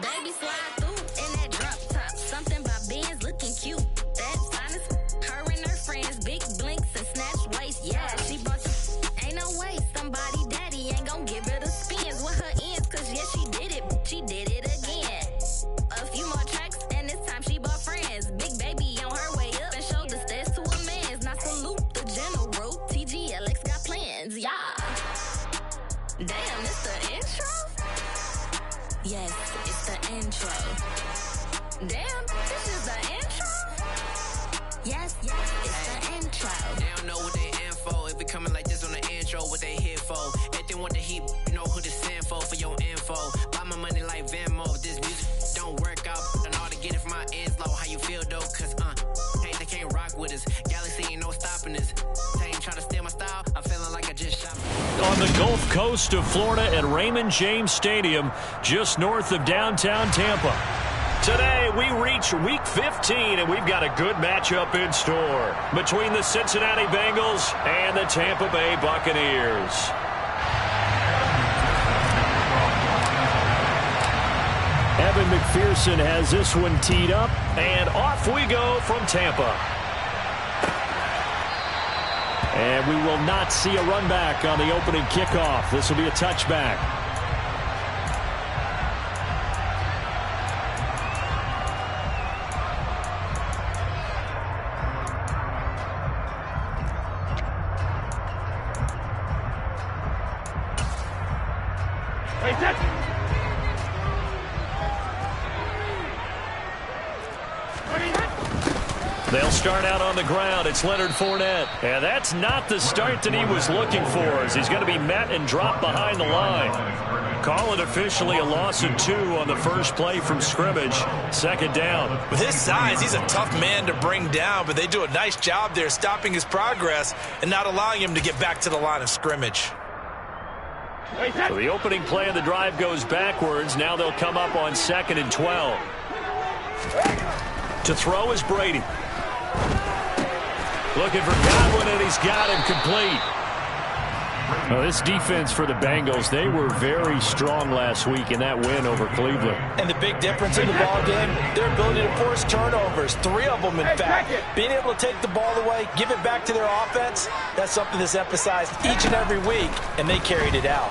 baby slide through in that drop top. Something by Benz looking cute. That's honest. Her and her friends, big blinks and snatch waist. Yeah, she bought the. Ain't no way somebody daddy ain't gon' give her the spins with her ends. Cause yeah, she did it. She did it again. A few more tracks and this time she bought friends. Big baby on her way up and showed the stairs to a man's. Now salute the general. TGLX got plans. Yeah. Damn, it's the intro? Yes, it's the intro. Damn, this is the intro? Yes, it's the intro. They don't know what they in for. If we coming like this on the intro, what they here for? If they want the heat, you know who to send for your info. Buy my money like Venmo. If this music don't work out, and all to get it from my ends low. How you feel though? Cause hey, they can't rock with us. Galaxy ain't no stopping us. They ain't trying to steal my style. I'm feeling like I just shot. On the Gulf Coast of Florida at Raymond James Stadium, just north of downtown Tampa. Today, we reach Week 15, and we've got a good matchup in store between the Cincinnati Bengals and the Tampa Bay Buccaneers. Evan McPherson has this one teed up, and off we go from Tampa. And we will not see a run back on the opening kickoff. This will be a touchback. They'll start out on the ground. It's Leonard Fournette. And that's not the start that he was looking for, as he's going to be met and dropped behind the line. Call it officially a loss of 2 on the first play from scrimmage. Second down. With his size, he's a tough man to bring down, but they do a nice job there stopping his progress and not allowing him to get back to the line of scrimmage. So the opening play of the drive goes backwards. Now they'll come up on 2nd and 12. To throw is Brady. Looking for Godwin, and he's got him complete. Well, this defense for the Bengals, they were very strong last week in that win over Cleveland. And the big difference in the ball game, their ability to force turnovers, 3 of them in fact. Being able to take the ball away, give it back to their offense, that's something that's emphasized each and every week, and they carried it out.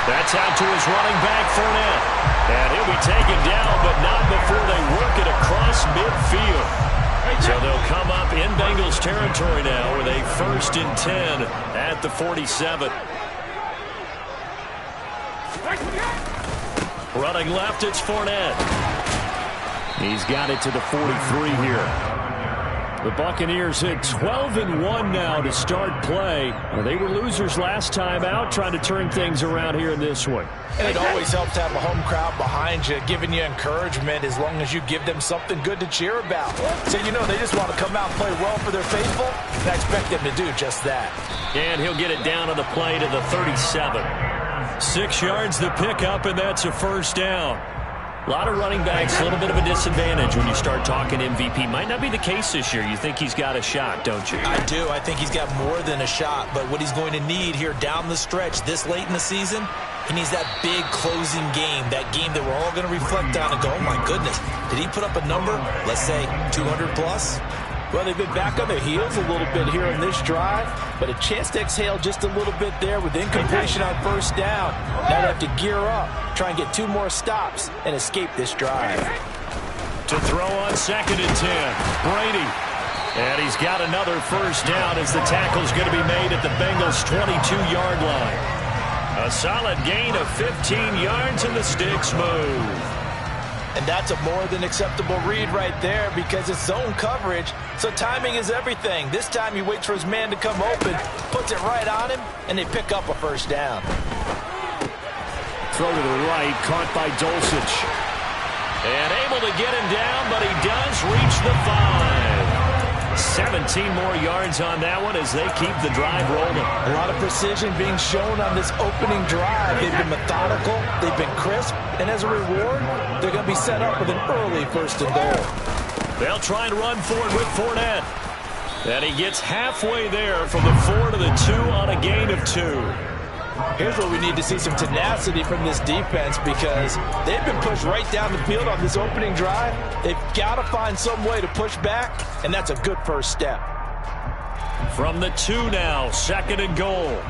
That's out to his running back, Fournette. And he'll be taken down, but not before they work it across midfield. So they'll come up in Bengals territory now with a 1st and 10 at the 47. Running left, it's Fournette. He's got it to the 43 here. The Buccaneers hit 12-1 now to start play. They were losers last time out, trying to turn things around here in this one. And it always helps to have a home crowd behind you, giving you encouragement as long as you give them something good to cheer about. So, you know, they just want to come out and play well for their faithful, and I expect them to do just that. And he'll get it down on the play to the 37. 6 yards the pickup, and that's a first down. A lot of running backs, a little bit of a disadvantage when you start talking MVP. Might not be the case this year. You think he's got a shot, don't you? I do. I think he's got more than a shot. But what he's going to need here down the stretch this late in the season, he needs that big closing game, that game that we're all going to reflect on and go, oh, my goodness, did he put up a number, let's say, 200 plus? Well, they've been back on their heels a little bit here in this drive, but a chance to exhale just a little bit there with incompletion on first down. Now they have to gear up, try and get 2 more stops, and escape this drive. To throw on 2nd and 10, Brady. And he's got another first down as the tackle's going to be made at the Bengals' 22-yard line. A solid gain of 15 yards, and the sticks move. And that's a more than acceptable read right there because it's zone coverage, so timing is everything. This time he waits for his man to come open, puts it right on him, and they pick up a first down. Throw to the right, caught by Dulcich. And able to get him down, but he does reach the 5. 17 more yards on that one as they keep the drive rolling. A lot of precision being shown on this opening drive. They've been methodical, they've been crisp, and as a reward, they're going to be set up with an early 1st and goal. They'll try and run for it with Fournette. And he gets halfway there from the 4 to the 2 on a gain of 2. Here's what we need to see, some tenacity from this defense, because they've been pushed right down the field on this opening drive. They've got to find some way to push back, and that's a good first step. From the 2 now, 2nd and goal.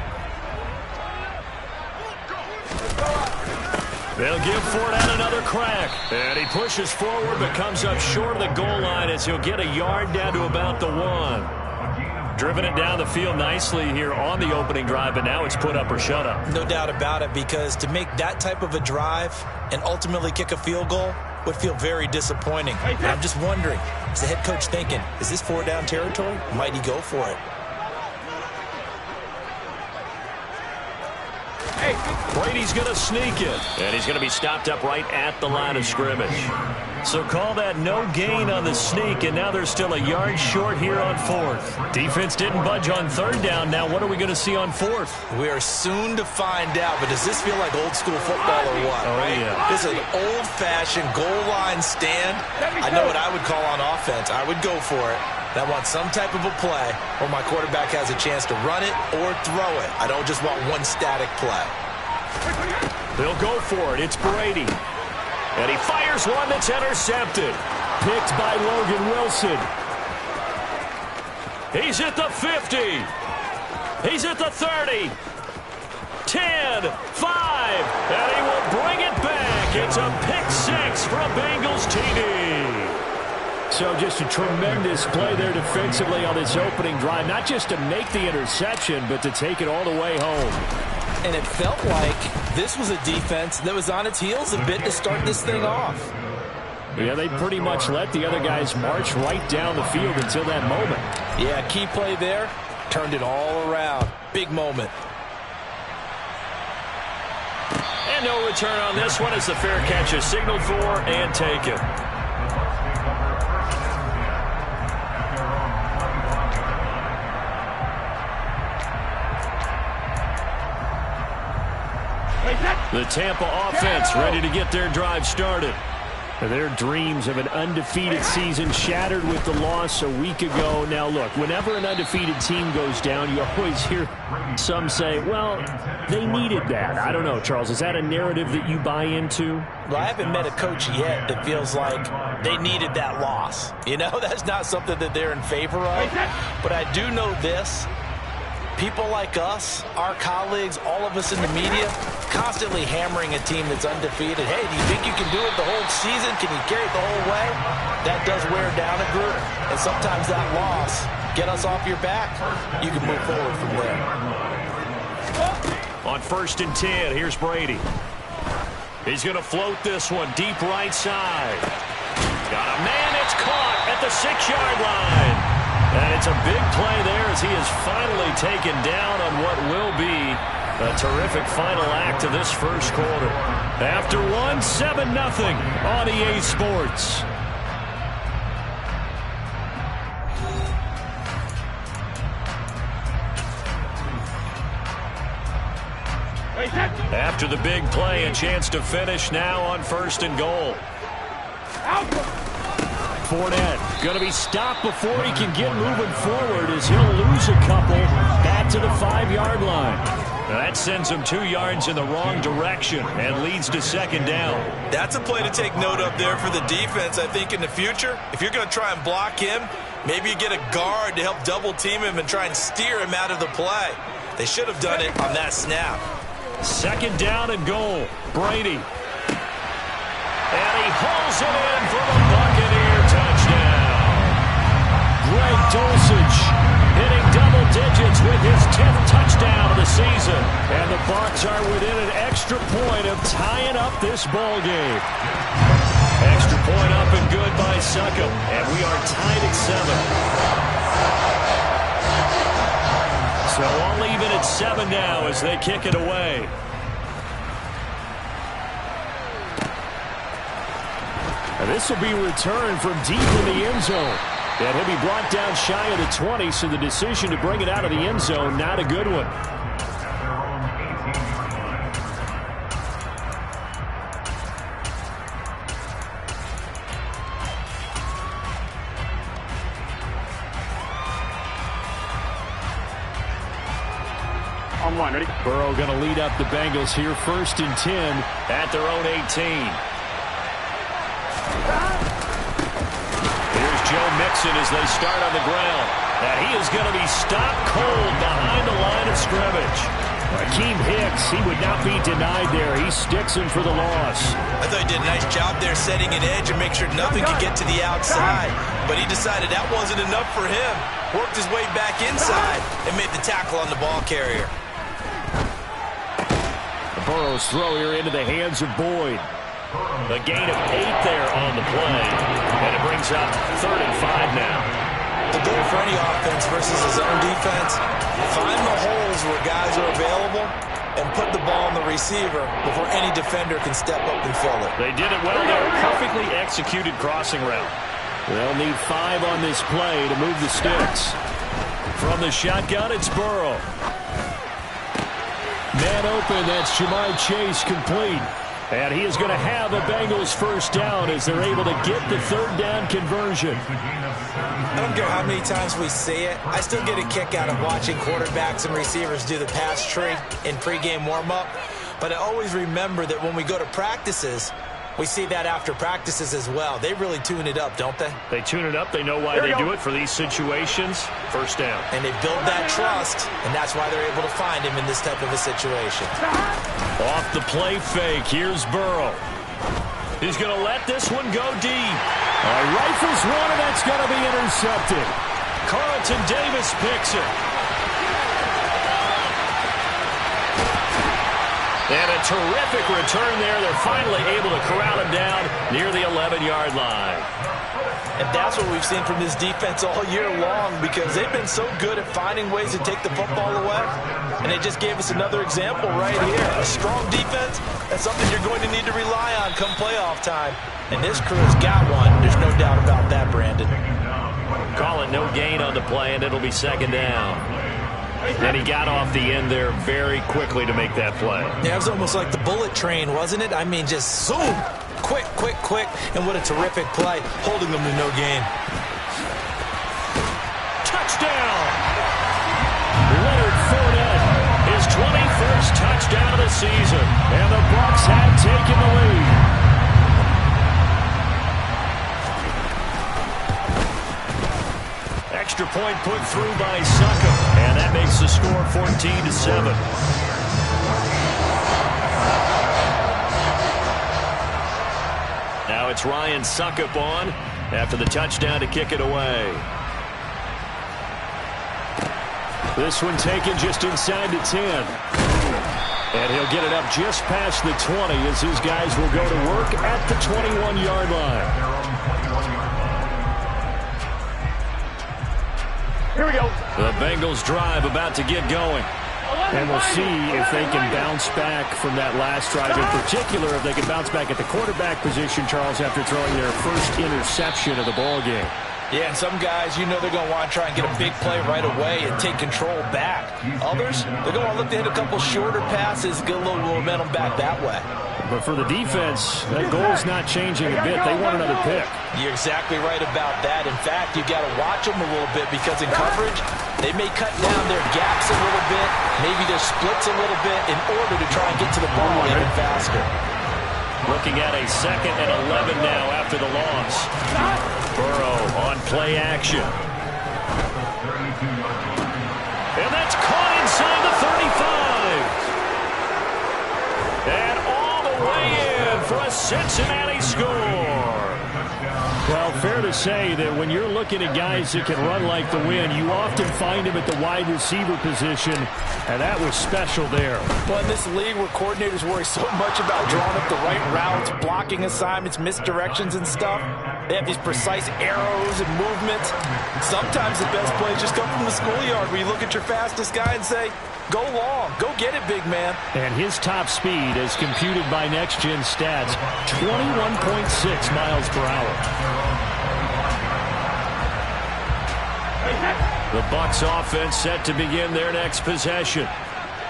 They'll give Fournette another crack. And he pushes forward but comes up short of the goal line as he'll get a yard down to about the 1. Driven it down the field nicely here on the opening drive, but now it's put up or shut up. No doubt about it, because to make that type of a drive and ultimately kick a field goal would feel very disappointing. And I'm just wondering, is the head coach thinking, is this 4-down territory? Might he go for it? Brady's going to sneak it, and he's going to be stopped up right at the line of scrimmage. So call that no gain on the sneak, and now they're still a yard short here on 4th. Defense didn't budge on 3rd down. Now what are we going to see on 4th? We are soon to find out, but does this feel like old school football or what? Oh, right? Yeah. This is an old-fashioned goal line stand. I know what I would call on offense. I would go for it. And I want some type of a play where my quarterback has a chance to run it or throw it. I don't just want one static play. They'll go for it. It's Brady. And he fires one that's intercepted. Picked by Logan Wilson. He's at the 50. He's at the 30. 10, 5, and he will bring it back. It's a pick 6 from Bengals TD. So just a tremendous play there defensively on this opening drive. Not just to make the interception, but to take it all the way home. And it felt like this was a defense that was on its heels a bit to start this thing off. Yeah, they pretty much let the other guys march right down the field until that moment. Yeah, key play there. Turned it all around. Big moment. And no return on this one as the fair catch is signaled for and taken. The Tampa offense ready to get their drive started. Their dreams of an undefeated season shattered with the loss a week ago. Now, look, whenever an undefeated team goes down, you always hear some say, well, they needed that. I don't know, Charles. Is that a narrative that you buy into? Well, I haven't met a coach yet that feels like they needed that loss. You know, that's not something that they're in favor of. But I do know this. People like us, our colleagues, all of us in the media, constantly hammering a team that's undefeated. Hey, do you think you can do it the whole season? Can you carry it the whole way? That does wear down a group. And sometimes that loss, get us off your back, you can move forward from there. On 1st and 10, here's Brady. He's going to float this one deep right side. Got a man, it's caught at the 6-yard line. And it's a big play there as he is finally taken down on what will be a terrific final act of this first quarter. After one, 7-0 on EA Sports. After the big play, a chance to finish now on 1st and goal. Fournette going to be stopped before he can get moving forward as he'll lose a couple back to the 5-yard line. Now that sends him 2 yards in the wrong direction and leads to 2nd down. That's a play to take note of there for the defense, I think, in the future. If you're going to try and block him, maybe you get a guard to help double team him and try and steer him out of the play. They should have done it on that snap. 2nd down and goal. Brady. And he hauls it in for the Buccaneer touchdown. Greg Dulcich hitting double digits with his 10th touchdown of the season. And the Bucs are within an extra point of tying up this ball game. Extra point up and good by Succop. And we are tied at 7. So all even at 7 now as they kick it away. And this will be returned from deep in the end zone. And he'll be brought down shy of the 20, so the decision to bring it out of the end zone, not a good one. On one, ready? Burrow going to lead up the Bengals here, 1st and 10 at their own 18. Here's Joe Mixon as they start on the ground. And he is going to be stopped cold behind the line of scrimmage. Akeem Hicks, he would not be denied there. He sticks him for the loss. I thought he did a nice job there setting an edge and make sure nothing could get to the outside. But he decided that wasn't enough for him. Worked his way back inside and made the tackle on the ball carrier. Burrow's throw here into the hands of Boyd. A gain of 8 there on the play. And it brings up 3rd and 5 now. The goal for any offense versus his own defense, find the holes where guys are available and put the ball on the receiver before any defender can step up and fill it. They did it well there. Perfectly executed crossing route. They'll need 5 on this play to move the sticks. From the shotgun, it's Burrow. Man open, that's Jamar Chase complete. And he is going to have a Bengals first down as they're able to get the 3rd down conversion. I don't care how many times we see it. I still get a kick out of watching quarterbacks and receivers do the pass tree in pregame warm-up. But I always remember that when we go to practices, we see that after practices as well. They really tune it up, don't they? They tune it up. They know why they do it for these situations. First down. And they build that trust, and that's why they're able to find him in this type of a situation. Off the play fake, here's Burrow. He's going to let this one go deep. Rifles one, and that's going to be intercepted. Carlton Davis picks it. And a terrific return there. They're finally able to corral him down near the 11-yard line. And that's what we've seen from this defense all year long, because they've been so good at finding ways to take the football away. And they just gave us another example right here. A strong defense, that's something you're going to need to rely on come playoff time. And this crew has got one. There's no doubt about that, Brandon. Call it no gain on the play, and it'll be 2nd down. And he got off the end there very quickly to make that play. Yeah, it was almost like the bullet train, wasn't it? I mean, just zoom. Quick, quick, quick. And what a terrific play, holding them to no gain. Touchdown! Leonard Fournette, his 21st touchdown of the season. And the Bucs have taken the lead. Extra point put through by Succop, and that makes the score 14-7. Now it's Ryan Succop on after the touchdown to kick it away. This one taken just inside the 10. And he'll get it up just past the 20 as his guys will go to work at the 21-yard line. Here we go. The Bengals drive about to get going. And we'll see if they can bounce back from that last drive. In particular, if they can bounce back at the quarterback position, Charles, after throwing their first interception of the ball game. Yeah, and some guys, you know they're going to want to try and get a big play right away and take control back. Others, they're going to want to look to hit a couple shorter passes, get a little momentum back that way. But for the defense, that goal's not changing a bit. They want another pick. You're exactly right about that. In fact, you've got to watch them a little bit, because in coverage, they may cut down their gaps a little bit, maybe their splits a little bit, in order to try and get to the ball even faster. Looking at a 2nd and 11 now after the loss. Burrow on play action. And that's caught inside the 35. And all the way in for a Cincinnati score. Well, fair to say that when you're looking at guys that can run like the wind, you often find them at the wide receiver position, and that was special there. Well, in this league where coordinators worry so much about drawing up the right routes, blocking assignments, misdirections and stuff, they have these precise arrows and movements. Sometimes the best plays just come from the schoolyard, where you look at your fastest guy and say, go long, go get it, big man. And his top speed, as computed by Next Gen Stats, 21.6 miles per hour. The Bucs offense set to begin their next possession.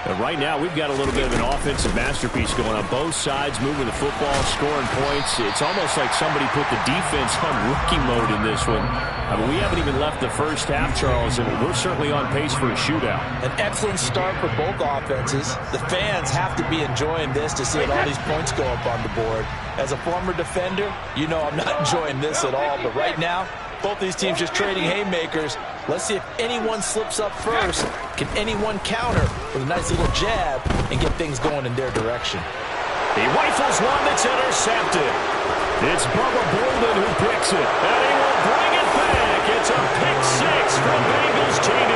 And right now, we've got a little bit of an offensive masterpiece going on. Both sides moving the football, scoring points. It's almost like somebody put the defense on rookie mode in this one. I mean, we haven't even left the first half, Charles, and we're certainly on pace for a shootout. An excellent start for both offenses. The fans have to be enjoying this to see all these points go up on the board. As a former defender, you know I'm not enjoying this at all. But right now, both these teams just trading haymakers. Let's see if anyone slips up first. Can anyone counter with a nice little jab and get things going in their direction? He rifles one that's intercepted. It's Bubba Bolden who picks it, and he will bring it back. It's a pick six from Bengals TD.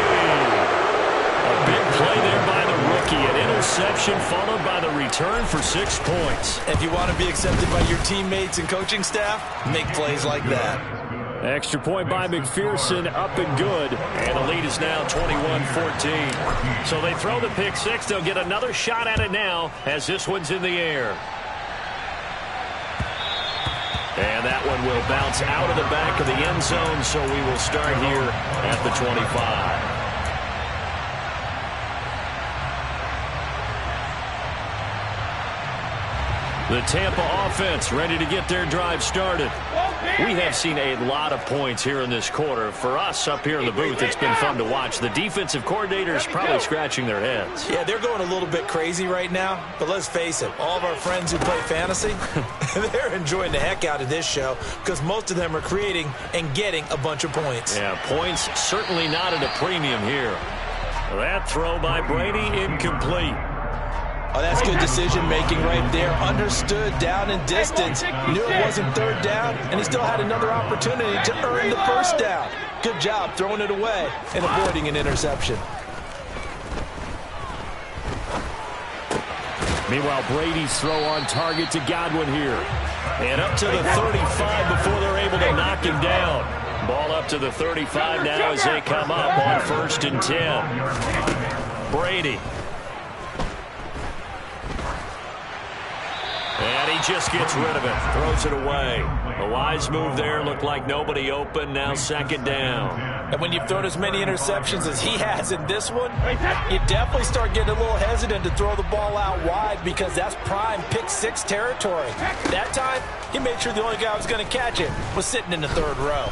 A big play there by the rookie. An interception followed by the return for 6 points. If you want to be accepted by your teammates and coaching staff, make plays like that. Extra point by McPherson, up and good. And the lead is now 21-14. So they throw the pick six. They'll get another shot at it now as this one's in the air. And that one will bounce out of the back of the end zone, so we will start here at the 25. The Tampa offense ready to get their drive started. We have seen a lot of points here in this quarter. For us up here in the booth, it's been fun to watch. The defensive coordinators probably scratching their heads. Yeah, they're going a little bit crazy right now. But let's face it, all of our friends who play fantasy, they're enjoying the heck out of this show because most of them are creating and getting a bunch of points. Yeah, points certainly not at a premium here. That throw by Brady incomplete. Oh, that's good decision-making right there. Understood down and distance. Knew it wasn't third down, and he still had another opportunity to earn the first down. Good job throwing it away and avoiding an interception. Meanwhile, Brady's throw on target to Godwin here. And up to the 35 before they're able to knock him down. Ball up to the 35 now as they come up on 1st and 10. Brady. And he just gets rid of it. Throws it away. A wise move there. Looked like nobody open. Now 2nd down. And when you've thrown as many interceptions as he has in this one, you definitely start getting a little hesitant to throw the ball out wide because that's prime pick six territory. That time, he made sure the only guy who was going to catch it was sitting in the 3rd row.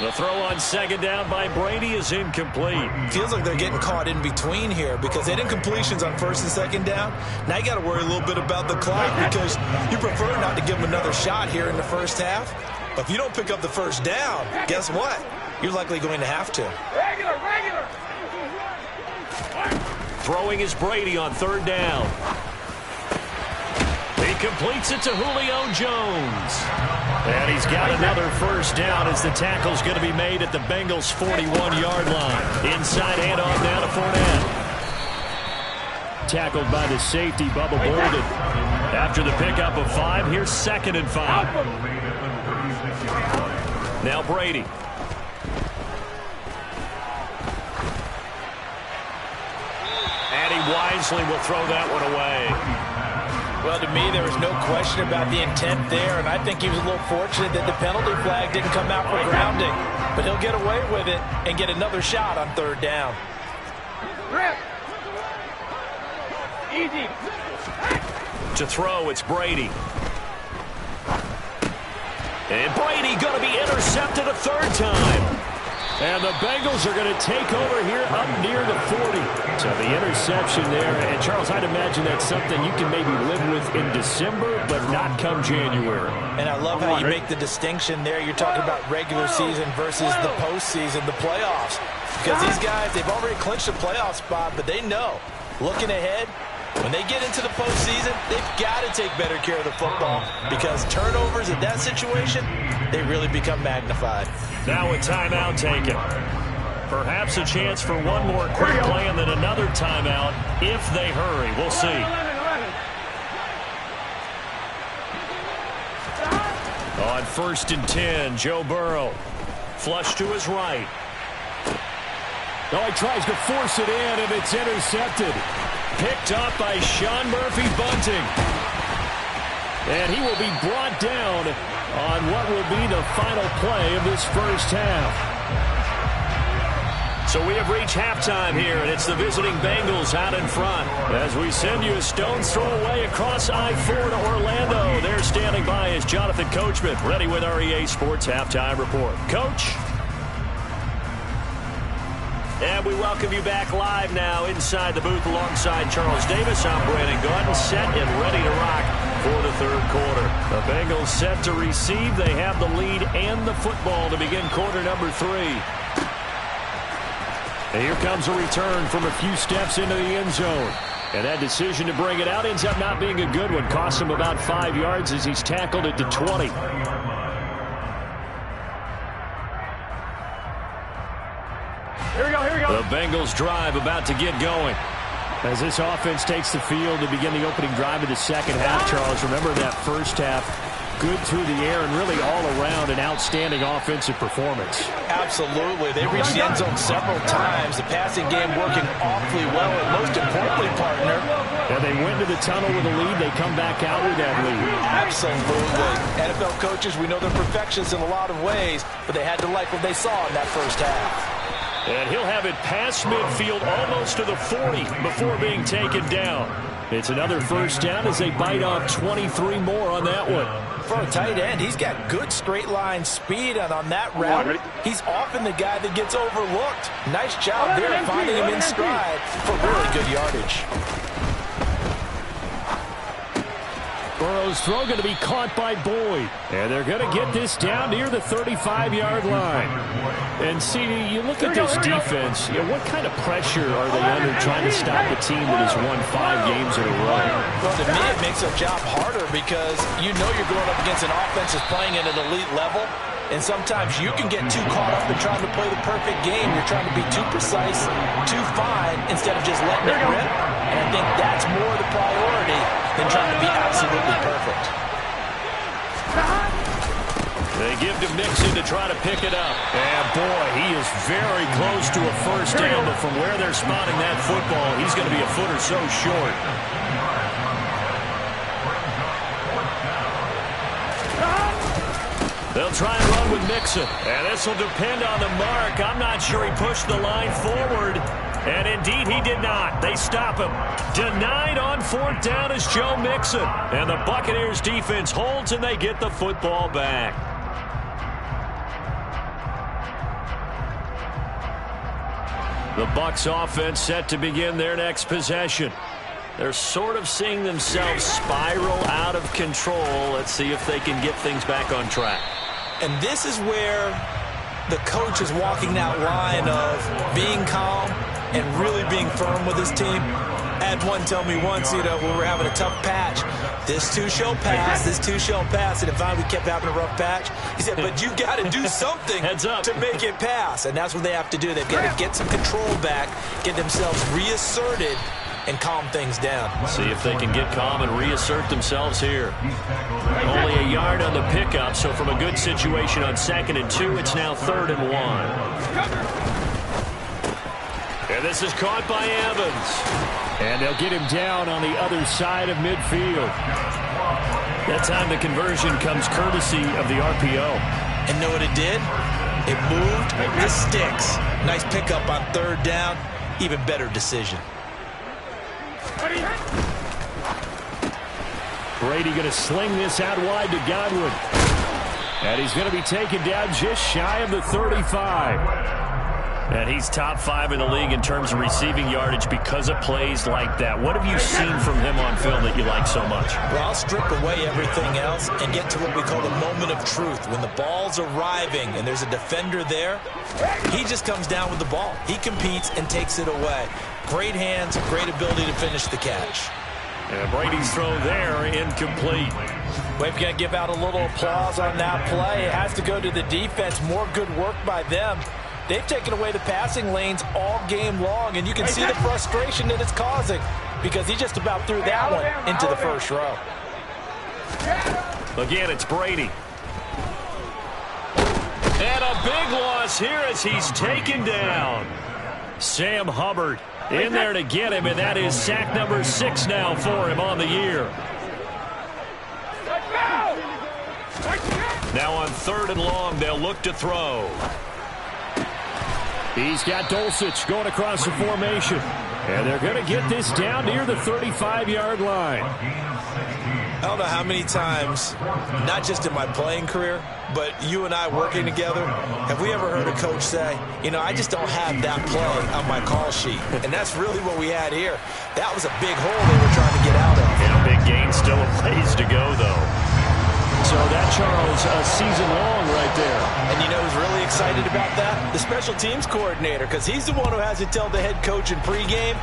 The throw on 2nd down by Brady is incomplete. Feels like they're getting caught in between here because they didn't completions on 1st and 2nd down. Now you got to worry a little bit about the clock because you prefer not to give them another shot here in the first half. But if you don't pick up the 1st down, guess what? You're likely going to have to. Regular. Throwing is Brady on 3rd down. He completes it to Julio Jones. And he's got another 1st down as the tackle's going to be made at the Bengals' 41-yard line. Inside handoff now to Fournette. Tackled by the safety, Bubba Bolden. After the pickup of 5, here's 2nd and 5. Now Brady. And he wisely will throw that one away. Well, to me, there was no question about the intent there, and I think he was a little fortunate that the penalty flag didn't come out for grounding. But he'll get away with it and get another shot on 3rd down. Easy. To throw, it's Brady. And Brady going to be intercepted a 3rd time. And the Bengals are going to take over here up near the 40. So the interception there. And, Charles, I'd imagine that's something you can maybe live with in December, but not come January. And I love how you make the distinction there. You're talking about regular season versus the postseason, the playoffs. Because these guys, they've already clinched a playoff spot, but they know, looking ahead, when they get into the postseason, they've got to take better care of the football because turnovers in that situation, they really become magnified. Now a timeout taken. Perhaps a chance for one more quick play and then another timeout if they hurry. We'll see. On 1st and 10, Joe Burrow. Flush to his right. Oh, he tries to force it in, and it's intercepted. Picked up by Sean Murphy-Bunting. And he will be brought down on what will be the final play of this first half. So we have reached halftime here, and it's the visiting Bengals out in front. As we send you a stone's throw away across I-4 to Orlando. There standing by is Jonathan Coachman, ready with our EA Sports Halftime Report. Coach? And we welcome you back live now inside the booth alongside Charles Davis. I'm Brandon Gaudin, set and ready to rock for the third quarter. The Bengals set to receive. They have the lead and the football to begin quarter number 3. And here comes a return from a few steps into the end zone. And that decision to bring it out ends up not being a good one. Cost him about 5 yards as he's tackled it to 20. Here we go, here we go. The Bengals drive about to get going. As this offense takes the field to begin the opening drive of the second half, Charles, remember that first half, good through the air and really all around an outstanding offensive performance. Absolutely. They reached the end zone several times. The passing game working awfully well, and most importantly, partner. And they went to the tunnel with a lead. They come back out with that lead. Absolutely. NFL coaches, we know they're perfectionists in a lot of ways, but they had to like what they saw in that first half. And he'll have it past midfield almost to the 40 before being taken down. It's another first down as they bite off 23 more on that one. For a tight end, he's got good straight line speed, and on that route, he's often the guy that gets overlooked. Nice job there finding him in stride for really good yardage. Burrow's throw going to be caught by Boyd. And they're going to get this down near the 35-yard line. And, CD, you look at this defense, what kind of pressure are they under trying to stop a team that has won 5 games in a row? Well, to me, it makes their job harder because you know you're going up against an offense that's playing at an elite level. And sometimes you can get too caught up in trying to play the perfect game. You're trying to be too precise, too fine, instead of just letting it rip. And I think that's more the priority than trying to be absolutely perfect. They give to Mixon to try to pick it up. And, boy, he is very close to a first down, but from where they're spotting that football, he's going to be a foot or so short. They'll try and run with Mixon. And this will depend on the mark. I'm not sure he pushed the line forward. And indeed, he did not. They stop him. Denied on fourth down is Joe Mixon. And the Buccaneers defense holds, and they get the football back. The Bucs offense set to begin their next possession. They're sort of seeing themselves spiral out of control. Let's see if they can get things back on track. And this is where the coach is walking that line of being calm and really being firm with his team. I had one tell me once, when we're having a tough patch, this too shall pass, this too shall pass. And if we kept having a rough patch, he said, but you've got to do something to make it pass. And that's what they have to do. They've got to get some control back, get themselves reasserted, and calm things down. See if they can get calm and reassert themselves here. Only a yard on the pickup, so from a good situation on 2nd and 2, it's now 3rd and 1. And this is caught by Evans. And they'll get him down on the other side of midfield. That time the conversion comes courtesy of the RPO. And know what it did? It moved the sticks. Nice pickup on 3rd down. Even better decision. Brady going to sling this out wide to Godwin. And he's going to be taken down just shy of the 35. And he's top 5 in the league in terms of receiving yardage because of plays like that. What have you seen from him on film that you like so much? Well, I'll strip away everything else and get to what we call the moment of truth. When the ball's arriving and there's a defender there, he just comes down with the ball. He competes and takes it away. Great hands, great ability to finish the catch. And Brady's throw there, incomplete. We've got to give out a little applause on that play. It has to go to the defense. More good work by them. They've taken away the passing lanes all game long, and you can see the frustration that it's causing because he just about threw that one into the first row. Again, it's Brady. And a big loss here as he's taken down. Sam Hubbard in there to get him, and that is sack number 6 now for him on the year. Now on 3rd and long, they'll look to throw. He's got Dulcich going across the formation. And they're going to get this down near the 35-yard line. I don't know how many times, not just in my playing career, but you and I working together, have we ever heard a coach say, you know, I just don't have that play on my call sheet. And that's really what we had here. That was a big hole they were trying to get out of. And a big gain, still a ways to go, though. So that, Charles, a season long right there. And you know who's really excited about that? The special teams coordinator, because he's the one who has to tell the head coach in pregame,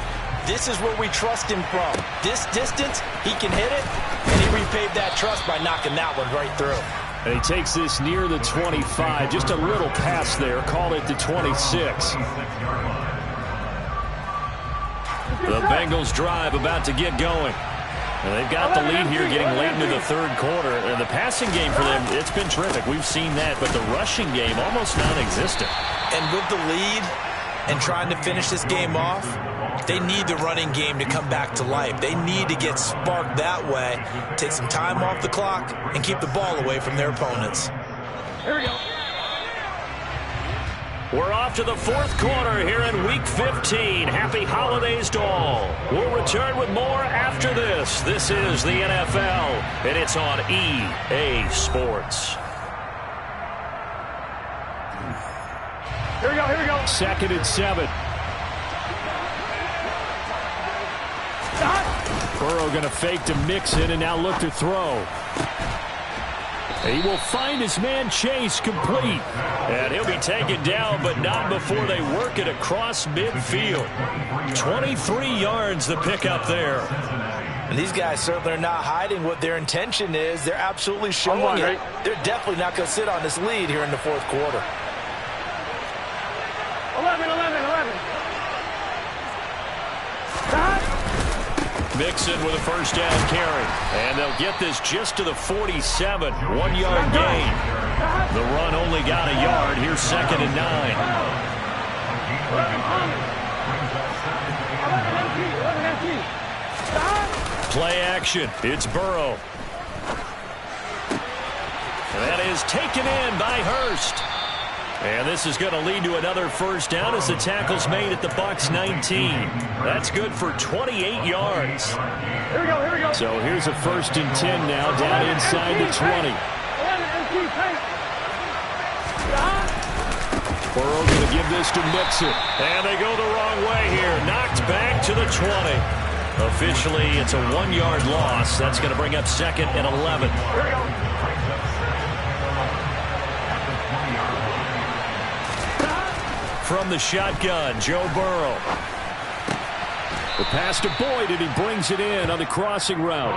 this is where we trust him from. This distance, he can hit it, and he repaid that trust by knocking that one right through. And he takes this near the 25. Just a little pass there. Call it the 26. The Bengals drive about to get going. And they've got the lead here getting late into the third quarter. And the passing game for them, it's been terrific. We've seen that. But the rushing game, almost non-existent. And with the lead and trying to finish this game off, they need the running game to come back to life. They need to get sparked that way, take some time off the clock, and keep the ball away from their opponents. Here we go. We're off to the fourth quarter here in Week 15. Happy holidays to all. We'll return with more after this. This is the NFL, and it's on EA Sports. Here we go, here we go. 2nd and 7. Burrow going to fake to Mixon and now look to throw. He will find his man Chase complete. And he'll be taken down, but not before they work it across midfield. 23 yards the pickup there. And these guys certainly are not hiding what their intention is. They're absolutely showing it. They're definitely not going to sit on this lead here in the fourth quarter. 11. Mixon with a first down carry. And they'll get this just to the 47. 1-yard gain. The run only got a yard. Here's 2nd and 9. Play action. It's Burrow. And that is taken in by Hurst. And this is going to lead to another first down as the tackle's made at the Bucs 19. That's good for 28 yards. Here we go. So here's a 1st and 10 now down inside the 20. Burrow going to give this to Mixon. And they go the wrong way here. Knocked back to the 20. Officially, it's a 1-yard loss. That's going to bring up 2nd and 11. Here we go. From the shotgun, Joe Burrow. The pass to Boyd, and he brings it in on the crossing route.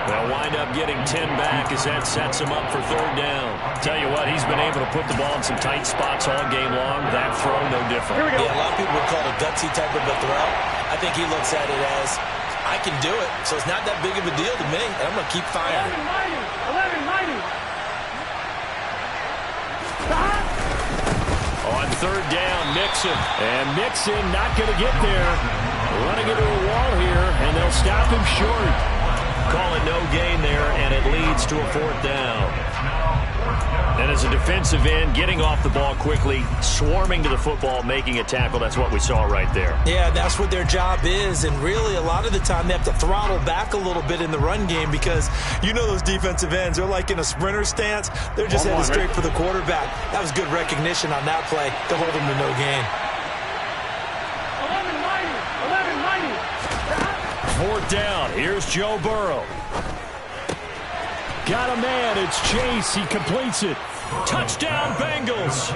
They'll wind up getting 10 back as that sets him up for 3rd down. Tell you what, he's been able to put the ball in some tight spots all game long. That throw, no different. Yeah, a lot of people would call it a gutsy type of a throw. I think he looks at it as, I can do it, so it's not that big of a deal to me, and I'm going to keep firing. 11. On 3rd down, Mixon. And Mixon not going to get there. Running into a wall here, and they'll stop him short. Call it no gain there, and it leads to a 4th down. And as a defensive end, getting off the ball quickly, swarming to the football, making a tackle, that's what we saw right there. Yeah, that's what their job is, and really a lot of the time they have to throttle back a little bit in the run game because you know those defensive ends, they're like in a sprinter stance. They're just headed straight for the quarterback. That was good recognition on that play to hold them to no gain. 4th down. Here's Joe Burrow. Got a man. It's Chase. He completes it. Touchdown, Bengals.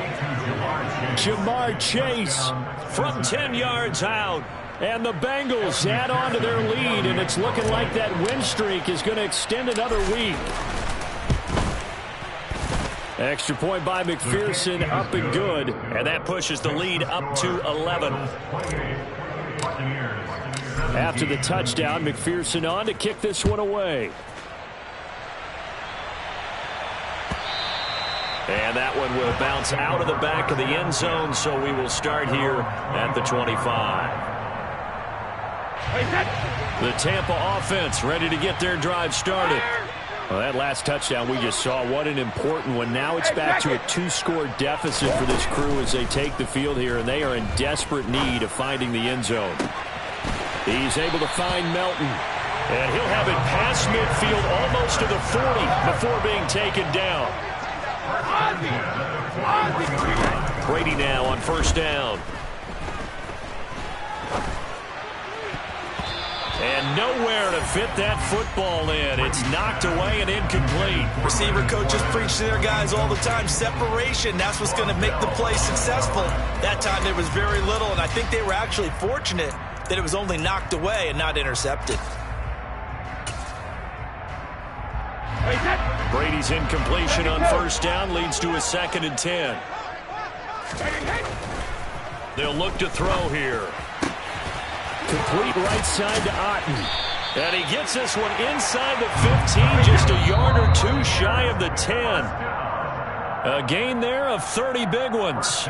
Jamar Chase from 10 yards out. And the Bengals add on to their lead, and it's looking like that win streak is going to extend another week. Extra point by McPherson, up and good. And that pushes the lead up to 11. After the touchdown, McPherson on to kick this one away. And that one will bounce out of the back of the end zone, so we will start here at the 25. The Tampa offense ready to get their drive started. Well, that last touchdown we just saw, what an important one. Now it's back to a 2-score deficit for this crew as they take the field here, and they are in desperate need of finding the end zone. He's able to find Melton, and he'll have it past midfield almost to the 40 before being taken down. Brady now on first down. And nowhere to fit that football in. It's knocked away and incomplete. Receiver coaches preach to their guys all the time. Separation, that's what's going to make the play successful. That time there was very little, and I think they were actually fortunate that it was only knocked away and not intercepted. Brady's incompletion on first down leads to a 2nd and 10. They'll look to throw here. Complete right side to Otten. And he gets this one inside the 15, just a yard or two shy of the 10. A gain there of 30 big ones.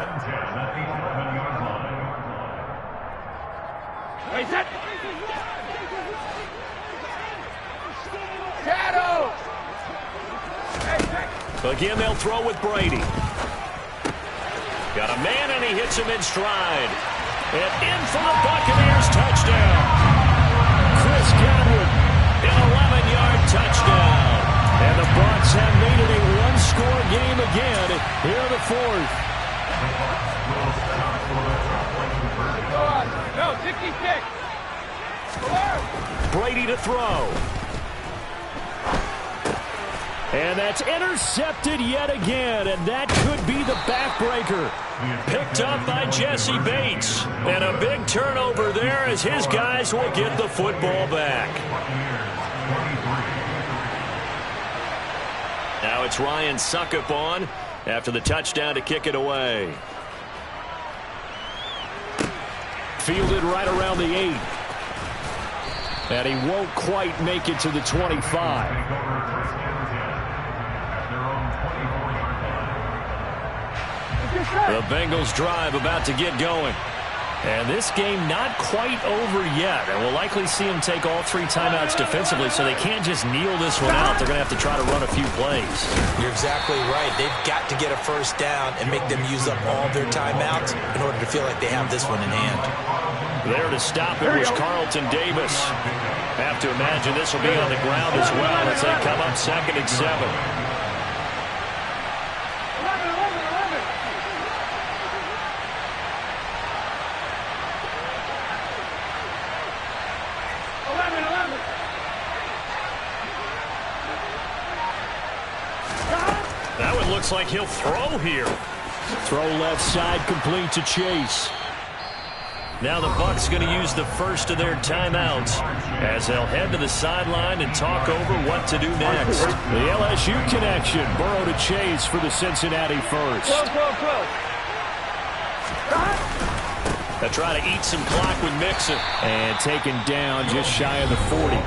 Shadow! Again, they'll throw with Brady. Got a man, and he hits him in stride. And in for the Buccaneers touchdown. Chris Godwin, an 11-yard touchdown. And the Bucs have made it a one-score game again here in the 4th. No, 66. Brady to throw. And that's intercepted yet again, and that could be the backbreaker. Picked up by Jesse Bates. And a big turnover there as his guys will get the football back. Now it's Ryan Suckup on after the touchdown to kick it away. Fielded right around the 8. And he won't quite make it to the 25. The Bengals drive about to get going. And this game not quite over yet. And we'll likely see them take all 3 timeouts defensively, so they can't just kneel this one out. They're going to have to try to run a few plays. You're exactly right. They've got to get a first down and make them use up all their timeouts in order to feel like they have this one in hand. There to stop it was Carlton Davis. Have to imagine this will be on the ground as well as they come up 2nd and 7. That one looks like he'll throw here. Throw left side, complete to Chase. Now the Bucs going to use the first of their timeouts as they'll head to the sideline and talk over what to do next. The LSU connection. Burrow to Chase for the Cincinnati first. They'll try to eat some clock with Mixon. And taken down just shy of the 40.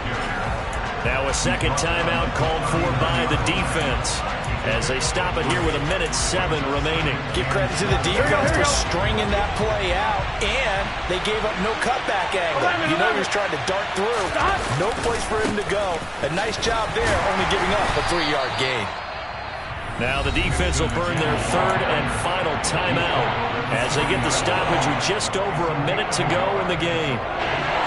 Now a second timeout called for by the defense as they stop it here with 1:07 remaining. Give credit to the defense for stringing that play out, and they gave up no cutback angle. You know he was trying to dart through. No place for him to go. A nice job there, only giving up a 3-yard gain. Now the defense will burn their 3rd and final timeout as they get the stoppage with just over a minute to go in the game.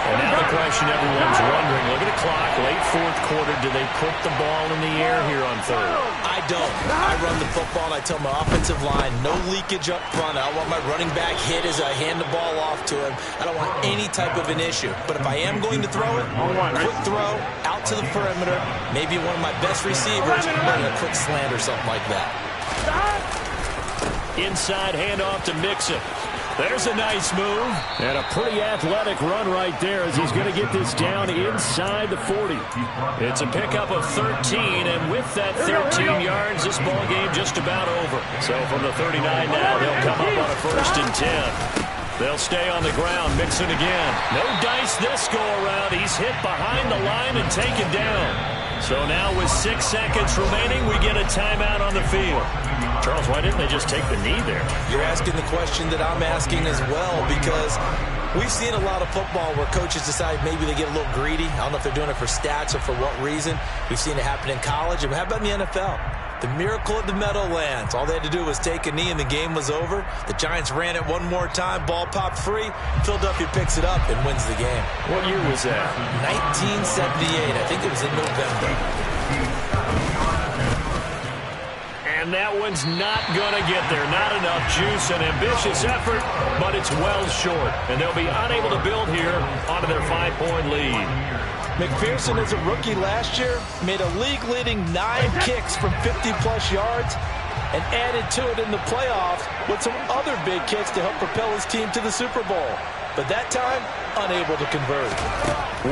And now the question everyone's wondering, look at the clock, late 4th quarter, do they put the ball in the air here on 3rd? I don't. I run the football and I tell my offensive line, no leakage up front. I don't want my running back hit as I hand the ball off to him. I don't want any type of an issue. But if I am going to throw it, quick throw, out to the perimeter, maybe one of my best receivers, running a quick slant or something like that. Inside handoff to Mixon. There's a nice move. And a pretty athletic run right there as he's going to get this down inside the 40. It's a pickup of 13, and with that 13 yards, this ball game just about over. So from the 39 now, they'll come up on a 1st and 10. They'll stay on the ground. Mixon again. No dice this go-around. He's hit behind the line and taken down. So now with 6 seconds remaining, we get a timeout on the field. Charles, why didn't they just take the knee there? You're asking the question that I'm asking as well, because we've seen a lot of football where coaches decide maybe they get a little greedy. I don't know if they're doing it for stats or for what reason. We've seen it happen in college. And how about in the NFL? The miracle of the Meadowlands. All they had to do was take a knee and the game was over. The Giants ran it one more time. Ball popped free. Philadelphia picks it up and wins the game. What year was that? 1978. I think it was in November. And that one's not going to get there. Not enough juice, an ambitious effort, but it's well short. And they'll be unable to build here onto their 5-point lead. McPherson, as a rookie last year, made a league-leading 9 kicks from 50-plus yards and added to it in the playoffs with some other big kicks to help propel his team to the Super Bowl. But that time, unable to convert.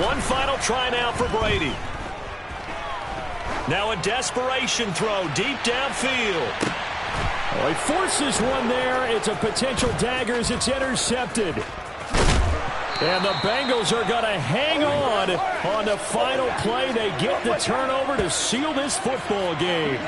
One final try now for Brady. Now a desperation throw deep downfield. Oh, he forces one there. It's a potential dagger as it's intercepted. And the Bengals are going to hang on the final play. They get the turnover to seal this football game.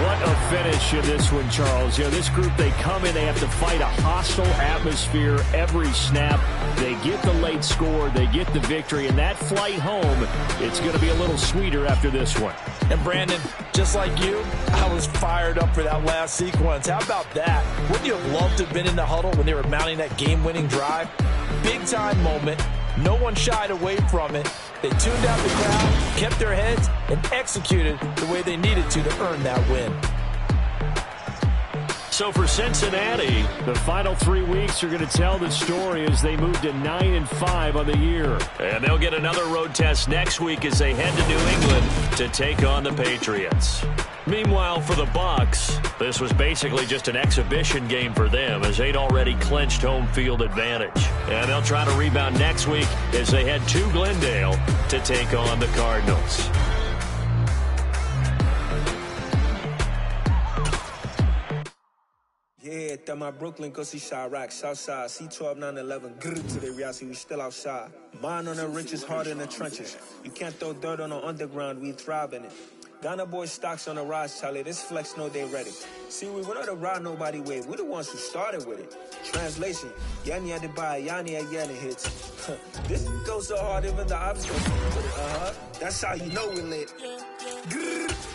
What a finish in this one, Charles. You know, this group, they come in, they have to fight a hostile atmosphere every snap. They get the late score, they get the victory, and that flight home, it's going to be a little sweeter after this one. And Brandon, just like you, I was fired up for that last sequence. How about that? Wouldn't you have loved to have been in the huddle when they were mounting that game-winning drive? Big-time moment. No one shied away from it. They tuned out the crowd, kept their heads, and executed the way they needed to earn that win. So for Cincinnati, the final 3 weeks are going to tell the story as they move to 9-5 on the year. And they'll get another road test next week as they head to New England to take on the Patriots. Meanwhile, for the Bucs, this was basically just an exhibition game for them as they'd already clinched home field advantage. And they'll try to rebound next week as they head to Glendale to take on the Cardinals. Yeah, that my Brooklyn, go see Chirac, Southside, C12, 911, grrr to the reality, we still outside. Mine on the riches, hard in the trenches. You can't throw dirt on the underground, we thrive in it. Ghana boys stocks on the rise, Charlie, this flex know they ready. See, we went on the ride nobody with, we the ones who started with it. Translation, Yanni had to buy, Yanni had Yanni hits. This goes so hard, even the obstacles with it, that's how you know we lit. Grrr.